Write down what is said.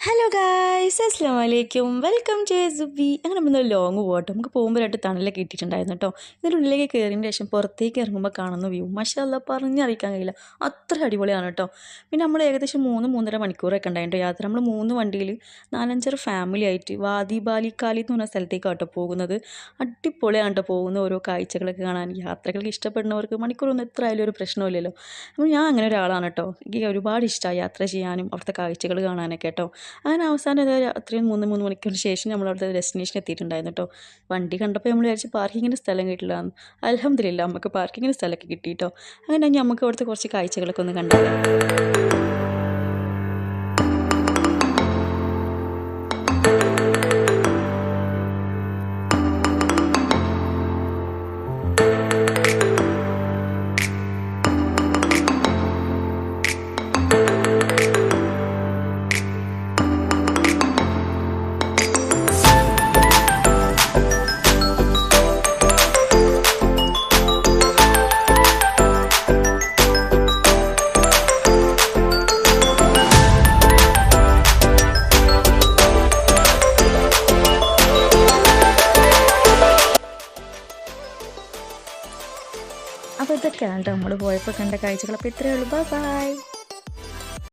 Hello guys, അസ്സലാമു അലൈക്കും. Welcome to Subi. അങ്ങനെ നമ്മൾ ലോങ് പോകട്ടെ. നമുക്ക് പോകുമ്പോഴായിട്ട് തണലൊക്കെ ഇട്ടിട്ടുണ്ടായിരുന്നു കേട്ടോ. ഇതിൻ്റെ ഉള്ളിലേക്ക് കയറിയതിന് ശേഷം പുറത്തേക്ക് ഇറങ്ങുമ്പോൾ കാണുന്ന വ്യൂ മാഷാ പറഞ്ഞറിയിക്കാൻ കഴിയില്ല, അത്ര അടിപൊളിയാണ് കേട്ടോ. പിന്നെ നമ്മൾ ഏകദേശം 3-3.5 മണിക്കൂറൊക്കെ ഉണ്ടായിട്ടോ യാത്ര. നമ്മൾ 3 വണ്ടിയിൽ 4-5 ഫാമിലി ആയിട്ട് വാദി ബാലിക്കാലി എന്ന് പറഞ്ഞ സ്ഥലത്തേക്കാണ് കേട്ടോ പോകുന്നത്. അടിപൊളിയാണ് കേട്ടോ പോകുന്ന ഓരോ കാഴ്ചകളൊക്കെ കാണാൻ. യാത്രകൾക്ക് ഇഷ്ടപ്പെടുന്നവർക്ക് മണിക്കൂറൊന്നും എത്ര ആയാലും ഒരു പ്രശ്നമില്ലല്ലോ. അപ്പോൾ ഞാൻ അങ്ങനെ ഒരാളാണ് കേട്ടോ. എനിക്ക് ഒരുപാട് ഇഷ്ടമായി യാത്ര ചെയ്യാനും അവിടുത്തെ കാഴ്ചകൾ കാണാനൊക്കെ കേട്ടോ. അങ്ങനെ അവസാനം അത്രയും 3 മണിക്കൂറിന് ശേഷം നമ്മൾ അവിടുത്തെ ഡെസ്റ്റിനേഷൻ എത്തിയിട്ടുണ്ടായിരുന്നു കേട്ടോ. വണ്ടി കണ്ടപ്പോൾ നമ്മൾ വിചാരിച്ച് പാർക്കിങ്ങിന് സ്ഥലം കിട്ടില്ല. അൽഹംദുലില്ലാ നമുക്ക് പാർക്കിങ്ങിന് സ്ഥലമൊക്കെ കിട്ടി കേട്ടോ. അങ്ങനെ നമുക്ക് അവിടുത്തെ കുറച്ച് കാഴ്ചകളൊക്കെ ഒന്ന് കണ്ടു. അപ്പോൾ ഇതൊക്കെയാണ് കേട്ടോ നമ്മൾ പോയപ്പോൾ കണ്ട കാഴ്ചകൾ. അപ്പോൾ ഇത്രയേ ഉള്ളൂ. Bye bye.